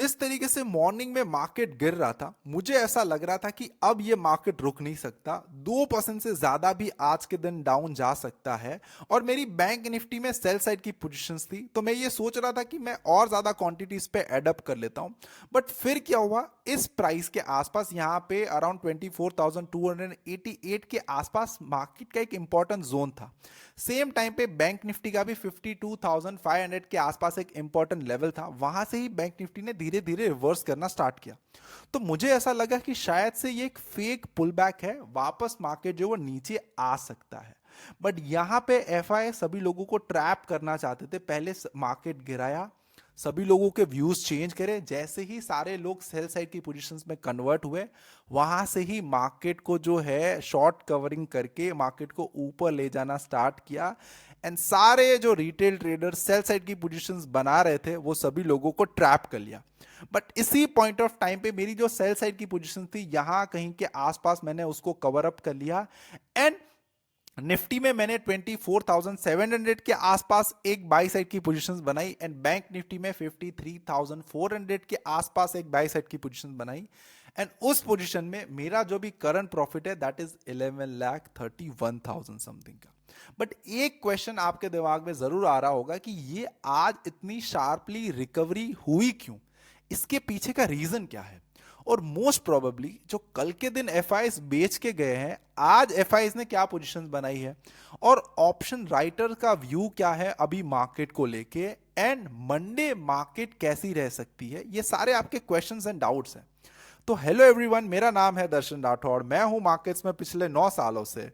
जिस तरीके से मॉर्निंग में मार्केट गिर रहा था, मुझे ऐसा लग रहा था कि अब ये मार्केट रुक नहीं सकता। 2% से ज्यादा भी आज के दिन डाउन जा सकता है। और मेरी बैंक निफ्टी में सेल साइड की पोजीशंस थी, तो मैं ये सोच रहा था कि मैं और ज्यादा क्वांटिटीज पे एडअप कर लेता हूं। बट फिर क्या हुआ, इस प्राइस के आसपास यहाँ पे अराउंड 24,288 के आसपास मार्केट का एक इंपॉर्टेंट जोन था। सेम टाइम पे बैंक निफ्टी का भी 52,500 के आसपास एक इंपॉर्टेंट लेवल था। वहां से ही बैंक निफ्टी ने धीरे धीरे रिवर्स करना स्टार्ट किया। तो मुझे ऐसा लगा कि शायद से ये एक फेक पुल बैक है, वापस मार्केट जो वो नीचे आ सकता है। बट यहां पे एफआई सभी लोगों को ट्रैप करना चाहते थे। पहले मार्केट गिराया, सभी लोगों के व्यूज चेंज करे, जैसे ही सारे लोग सेल साइड की पोजीशंस में कन्वर्ट हुए, वहां से ही मार्केट को जो है शॉर्ट कवरिंग करके मार्केट को ऊपर ले जाना स्टार्ट किया। एंड सारे जो रिटेल ट्रेडर सेल साइड की पोजीशंस बना रहे थे, वो सभी लोगों को ट्रैप कर लिया। बट इसी पॉइंट ऑफ टाइम पे मेरी जो सेल साइड की पोजीशन थी, यहां कहीं के आसपास मैंने उसको कवर अप कर लिया। एंड निफ्टी में मैंने 24,700 के आसपास एक बाई साइड की पोजीशंस बनाई। एंड बैंक निफ्टी में 53,400 के आसपास एक बाई साइड की पोजीशन बनाई। एंड उस पोजीशन में मेरा जो भी करंट प्रॉफिट है, दैट इज 11,31,000 समथिंग का। बट एक क्वेश्चन आपके दिमाग में जरूर आ रहा होगा कि ये आज इतनी शार्पली रिकवरी हुई क्यों, इसके पीछे का रीजन क्या है। और मोस्ट प्रोबेबली जो कल के दिन एफआईज बेच के गए हैं, आज एफआईज ने क्या पोजीशंस बनाई है, और ऑप्शन राइटर का व्यू क्या है अभी मार्केट को लेके, एंड मंडे मार्केट कैसी रह सकती है, ये सारे आपके क्वेश्चंस एंड डाउट्स हैं। तो हेलो एवरीवन, मेरा नाम है दर्शन राठौड़। मैं हूं मार्केट्स में पिछले 9 सालों से।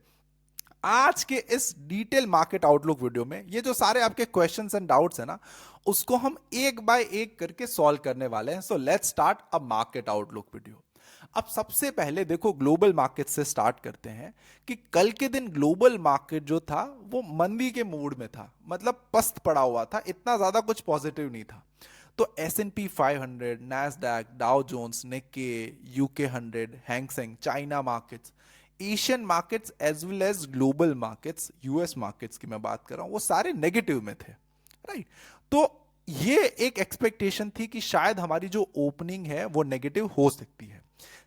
आज के इस डिटेल मार्केट आउटलुक वीडियो में ये जो सारे आपके क्वेश्चंस एंड डाउट्स है ना, उसको हम एक बाय एक करके सॉल्व करने वाले हैं। So let's start a market outlook video. अब सबसे पहले देखो, ग्लोबल मार्केट से स्टार्ट करते हैं कि कल के दिन ग्लोबल मार्केट जो था वो मंदी के मूड में था, मतलब पस्त पड़ा हुआ था, इतना ज्यादा कुछ पॉजिटिव नहीं था। तो S&P 500, Nasdaq, Dow Jones, Nikkei, UK 100, Hang Seng, China markets, Asian markets as well as global markets, US markets की मैं बात कर रहा हूं, वो सारे नेगेटिव में थे। राइट। तो ये एक एक्सपेक्टेशन थी कि शायद हमारी जो ओपनिंग है वो नेगेटिव हो सकती है।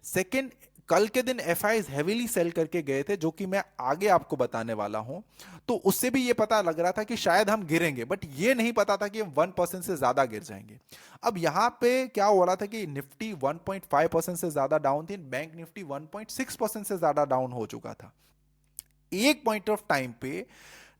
सेकेंड, कल के दिन एफआईज हेवीली सेल करके गए थे, जो कि मैं आगे आपको बताने वाला हूं। तो उससे भी ये पता लग रहा था कि शायद हम गिरेंगे, बट ये नहीं पता था कि हम 1% से ज्यादा गिर जाएंगे। अब यहां पे क्या हो रहा था कि निफ्टी 1.5% से ज्यादा डाउन थी, बैंक निफ्टी 1.6% से ज्यादा डाउन हो चुका था। एक पॉइंट ऑफ टाइम पे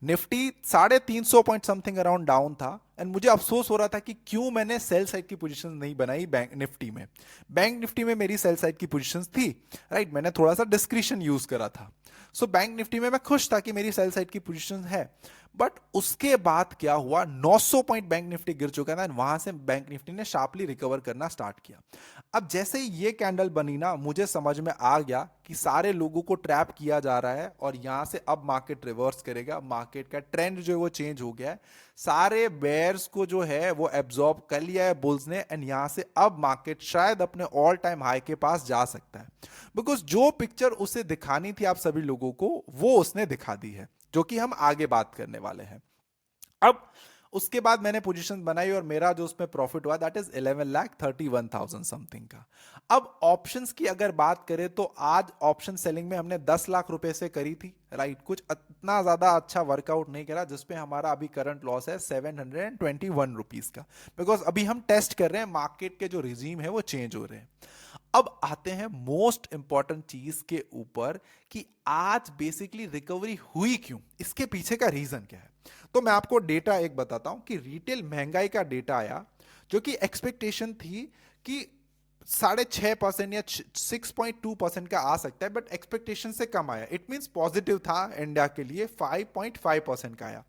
Nifty 350 point something around down था। एंड मुझे अफसोस हो रहा था कि क्यों मैंने सेल साइड की पोजीशन नहीं बनाई बैंक निफ्टी में। बैंक निफ्टी में मेरी सेल साइड की पोजीशंस थी। राइट, मैंने थोड़ा सा डिस्क्रिशन यूज करा था। सो बैंक निफ्टी में मैं खुश था कि मेरी सेल साइड की पोजीशन है। बट उसके बाद क्या हुआ, 900 पॉइंट बैंक निफ्टी गिर चुका था। वहां से बैंक निफ्टी ने शार्पली रिकवर करना स्टार्ट किया। अब जैसे ही ये कैंडल बनी ना, मुझे समझ में आ गया कि सारे लोगों को ट्रैप किया जा रहा है और यहां से अब मार्केट रिवर्स करेगा। मार्केट का ट्रेंड जो है वो चेंज हो गया है। सारे बेयर्स को जो है वो एब्जॉर्ब कर लिया है बुल्स ने। एंड यहां से अब मार्केट शायद अपने ऑल टाइम हाई के पास जा सकता है, बिकॉज जो पिक्चर उसे दिखानी थी आप सभी लोगों को, वो उसने दिखा दी है, जो कि हम आगे बात करने वाले हैं। अब उसके बाद मैंने पोजीशन बनाई और मेरा जो उसमें प्रॉफिट हुआ, दैट इज 11,31,000 समथिंग का। अब ऑप्शंस की अगर बात करें तो आज ऑप्शन सेलिंग में हमने 10 लाख रुपए से करी थी। राइट, कुछ इतना ज्यादा अच्छा वर्कआउट नहीं करा, जिसपे हमारा अभी करंट लॉस है 721 रुपीज का, बिकॉज अभी हम टेस्ट कर रहे हैं मार्केट के जो रिजीम है वो चेंज हो रहे हैं। अब आते हैं मोस्ट इंपॉर्टेंट चीज के ऊपर कि आज बेसिकली रिकवरी हुई क्यों, इसके पीछे का रीजन क्या है। तो मैं आपको डेटा एक बताता हूं कि रिटेल महंगाई का डेटा आया, जो कि एक्सपेक्टेशन थी कि 6.5% या 6.2% का आ सकता है, बट एक्सपेक्टेशन से कम आया। इट मींस पॉजिटिव था इंडिया के लिए, 5.5% का आया।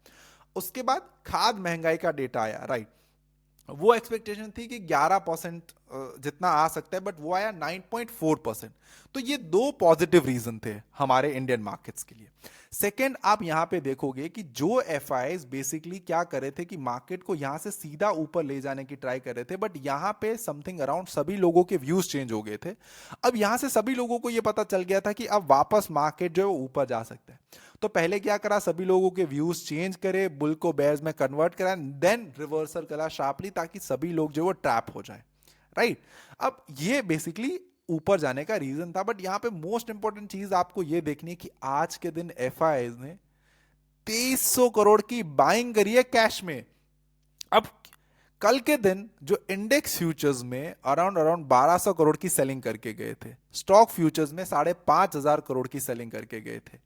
उसके बाद खाद महंगाई का डेटा आया। राइट, वो एक्सपेक्टेशन थी कि 11% जितना आ सकता है, बट वो आया 9.4%। तो ये दो पॉजिटिव रीजन थे हमारे इंडियन मार्केट्स के लिए। सेकेंड, आप यहां पे देखोगे कि जो एफआईज बेसिकली क्या कर रहे थे कि मार्केट को यहां से सीधा ऊपर ले जाने की ट्राई कर रहे थे, बट यहां पे समथिंग अराउंड सभी लोगों के व्यूज चेंज हो गए थे। अब यहां से सभी लोगों को यह पता चल गया था कि अब वापस मार्केट जो है ऊपर जा सकता है। तो पहले क्या करा, सभी लोगों के व्यूज चेंज करे, बुल को बेयर्स में कन्वर्ट करा, देन रिवर्सल करा शार्पली, ताकि सभी लोग जो वो ट्रैप हो जाए। राइट। अब ये बेसिकली ऊपर जाने का रीजन था, बट यहाँ पे मोस्ट इंपॉर्टेंट चीज आपको ये देखनी है कि आज के दिन एफआईआईज ने 2300 करोड़ की बाइंग करी है कैश में। अब कल के दिन जो इंडेक्स फ्यूचर्स में अराउंड अराउंड 1200 करोड़ की सेलिंग करके गए थे, स्टॉक फ्यूचर्स में 5500 करोड़ की सेलिंग करके गए थे,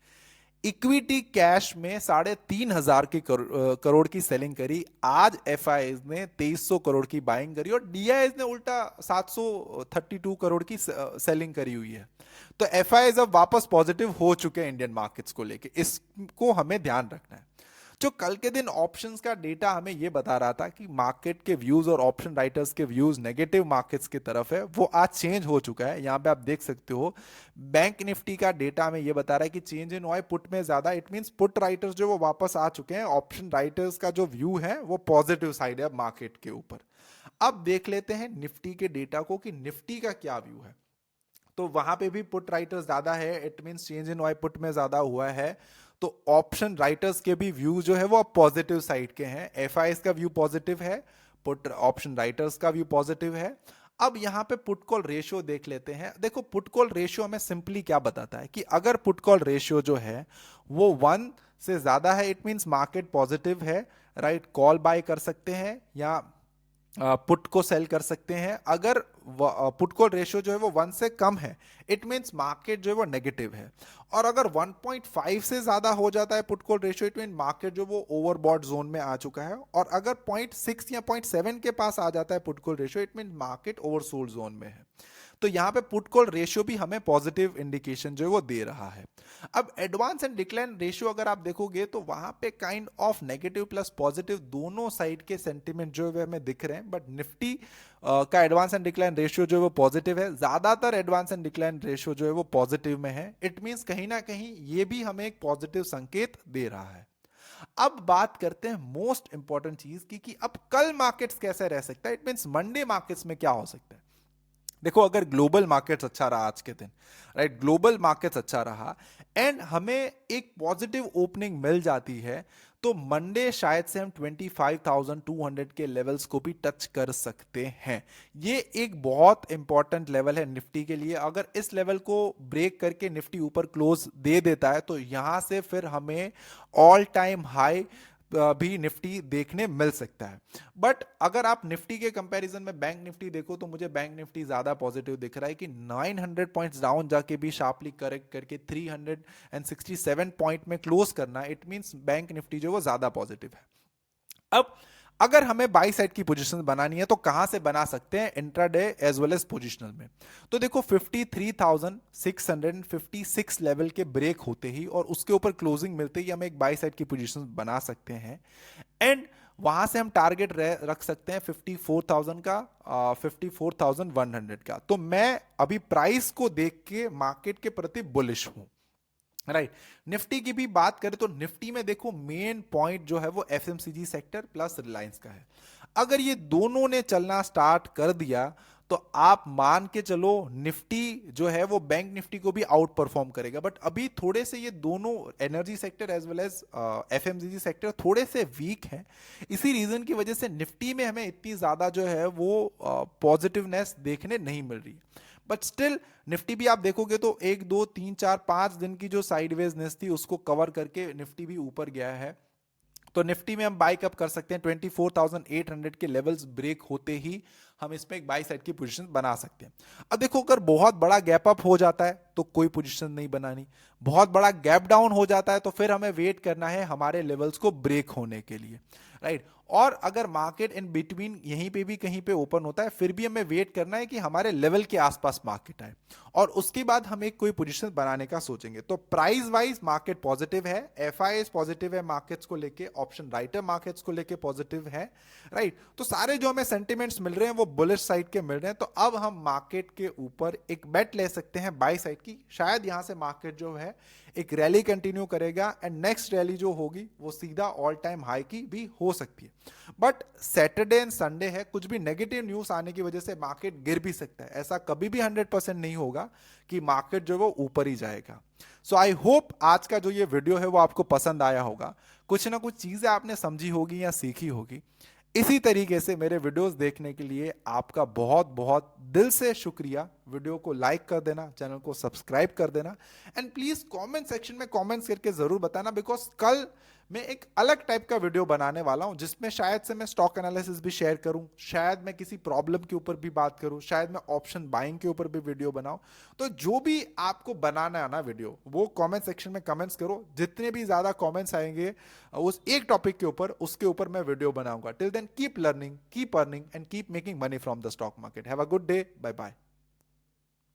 इक्विटी कैश में 3500 की करोड़ की सेलिंग करी। आज एफआईआईज ने 2300 करोड़ की बाइंग करी और डीआईआईज ने उल्टा 732 करोड़ की सेलिंग करी हुई है। तो एफआईआईज अब वापस पॉजिटिव हो चुके हैं इंडियन मार्केट्स को लेके, इसको हमें ध्यान रखना है। जो कल के दिन ऑप्शंस का डेटा हमें यह बता रहा था कि मार्केट के व्यूज और ऑप्शन राइटर्स के व्यूज नेगेटिव मार्केट्स की तरफ है, वो आज चेंज हो चुका है। यहां पे आप देख सकते हो बैंक निफ्टी का डेटा हमें यह बता रहा है कि चेंज इन हुआ है पुट में ज्यादा। इट मींस पुट राइटर्स जो वो वापस आ चुके हैं, ऑप्शन राइटर्स का जो व्यू है वो पॉजिटिव साइड है मार्केट के ऊपर। अब देख लेते हैं निफ्टी के डेटा को कि निफ्टी का क्या व्यू है। तो वहां पे भी पुट राइटर्स ज्यादा है, it means change in why put में ज्यादा हुआ है। तो ऑप्शन राइटर्स के भी व्यू जो है वो पॉजिटिव साइड के हैं। एफआईएस का व्यू पॉजिटिव है, पुट ऑप्शन राइटर्स का व्यू पॉजिटिव है। अब यहां पे पुट कॉल रेशियो देख लेते हैं। देखो पुट कॉल रेशियो हमें सिंपली क्या बताता है कि अगर पुट कॉल रेशियो जो है वो 1 से ज्यादा है, इट मींस मार्केट पॉजिटिव है, राइट। कॉल बाय कर सकते हैं या पुट को सेल कर सकते हैं। अगर पुट कॉल रेशियो जो है वो 1 से कम है, इट मींस मार्केट जो है वो नेगेटिव है। और अगर 1.5 से ज्यादा हो जाता है put call ratio, it mean market जो वो ओवरबॉट जोन में आ चुका है। और अगर 0.6 या 0.7 के पास आ जाता है put call ratio, it mean market oversold zone में है। तो यहां पे पुट कॉल रेशियो भी हमें पॉजिटिव इंडिकेशन जो है वो दे रहा है। अब एडवांस एंड डिक्लाइन रेशियो अगर आप देखोगे तो वहां पे kind of negative plus positive दोनों साइड के सेंटीमेंट जो है हमें दिख रहे हैं। बट निफ्टी का एडवांस एंड डिक्लाइन रेशियो जो है वो पॉजिटिव है। ज्यादातर एडवांस एंड डिक्लाइन रेशियो जो है वो पॉजिटिव में है। इट मींस कहीं ना कहीं ये भी हमें एक पॉजिटिव संकेत दे रहा है। अब बात करते हैं मोस्ट इंपॉर्टेंट चीज की कि अब कल मार्केट्स कैसे रह सकता है। इट मींस मंडे मार्केट्स में क्या हो सकता है। देखो अगर ग्लोबल मार्केट्स अच्छा रहा आज के दिन, राइट, ग्लोबल मार्केट्स अच्छा रहा एंड हमें एक पॉजिटिव ओपनिंग मिल जाती है, तो मंडे शायद से हम 25,200 के लेवल्स को भी टच कर सकते हैं। ये एक बहुत इंपॉर्टेंट लेवल है निफ्टी के लिए। अगर इस लेवल को ब्रेक करके निफ्टी ऊपर क्लोज दे देता है तो यहां से फिर हमें ऑल टाइम हाई भी निफ्टी देखने मिल सकता है। बट अगर आप निफ्टी के कंपैरिजन में बैंक निफ्टी देखो तो मुझे बैंक निफ्टी ज्यादा पॉजिटिव दिख रहा है कि 900 पॉइंट्स डाउन जाके भी शार्पली करेक्ट करके 367 पॉइंट में क्लोज करना, इट मींस बैंक निफ्टी जो वो ज्यादा पॉजिटिव है। अब अगर हमें बाई साइड की पोजीशन बनानी है तो कहां से बना सकते हैं, intraday as well as positional में। तो देखो 53,656 लेवल के ब्रेक होते ही और उसके ऊपर क्लोजिंग मिलते ही हम एक बाई साइड की पोजीशन बना सकते हैं। एंड वहां से हम टारगेट रख सकते हैं 54,000 का, 54,100 का। तो मैं अभी प्राइस को देख के मार्केट के प्रति बुलिश हूं, राइट। निफ्टी की भी बात करें तो निफ्टी में देखो मेन पॉइंट जो है वो एफएमसीजी सेक्टर प्लस रिलायंस का है। अगर ये दोनों ने चलना स्टार्ट कर दिया तो आप मान के चलो निफ्टी जो है वो बैंक निफ्टी को भी आउट परफॉर्म करेगा। बट अभी थोड़े से ये दोनों energy sector as well as FMCG sector थोड़े से वीक हैं। इसी रीजन की वजह से निफ्टी में हमें इतनी ज्यादा जो है वो पॉजिटिवनेस देखने नहीं मिल रही। बट स्टिल निफ्टी भी आप देखोगे तो 1 2 3 4 5 दिन की जो साइडवेजनेस थी उसको कवर करके निफ्टी भी ऊपर गया है। तो निफ्टी में हम बाइक अप कर सकते हैं 24,800 के लेवल्स ब्रेक होते ही हम इसमें एक बाई साइड की पोजीशन बना सकते हैं। अब देखो अगर बहुत बड़ा गैप अप हो जाता है तो कोई पोजीशन नहीं बनानी, बहुत बड़ा गैप डाउन हो जाता है तो फिर हमें वेट करना है हमारे लेवल्स को ब्रेक होने के लिए, राइट। और अगर मार्केट इन बिटवीन यहीं पे भी कहीं पे ओपन होता है फिर भी हमें वेट करना है कि हमारे लेवल के आसपास मार्केट आए और उसके बाद हम एक कोई पोजीशन बनाने का सोचेंगे। तो प्राइस वाइज मार्केट पॉजिटिव है, एफआईएस पॉजिटिव है मार्केट्स को लेके, ऑप्शन राइटर मार्केट्स को लेके पॉजिटिव है, राइट। तो सारे जो हमें सेंटिमेंट्स मिल रहे हैं वो बुलिश साइड के मिल रहे हैं। तो अब हम मार्केट के ऊपर एक बेट ले सकते हैं बाई साइड की। शायद यहां से मार्केट जो है एक रैली कंटिन्यू करेगा एंड नेक्स्ट रैली जो होगी वो सीधा ऑल टाइम हाई की भी हो सकती है। बट सैटरडे एंड संडे है, कुछ भी नेगेटिव न्यूज आने की वजह से मार्केट गिर भी सकता है। ऐसा कभी भी 100% नहीं होगा कि मार्केट जो है वो ऊपर ही जाएगा। सो आई होप आज का जो ये वीडियो है वो आपको पसंद आया होगा, कुछ ना कुछ चीजें आपने समझी होगी या सीखी होगी। इसी तरीके से मेरे वीडियोस देखने के लिए आपका बहुत बहुत दिल से शुक्रिया। वीडियो को लाइक कर देना, चैनल को सब्सक्राइब कर देना, एंड प्लीज कमेंट सेक्शन में कमेंट्स करके जरूर बताना, बिकॉज कल मैं एक अलग टाइप का वीडियो बनाने वाला हूं जिसमें शायद से मैं स्टॉक एनालिसिस भी शेयर करूं, शायद मैं किसी प्रॉब्लम के ऊपर भी बात करूं, शायद मैं ऑप्शन बाइंग के ऊपर भी वीडियो बनाऊं। तो जो भी आपको बनाना है ना वीडियो, वो कमेंट सेक्शन में कमेंट्स करो। जितने भी ज्यादा कमेंट्स आएंगे उस एक टॉपिक के ऊपर, उसके ऊपर मैं वीडियो बनाऊंगा। Till then keep learning, keep earning and keep making money from the stock market. Have a good day, bye bye.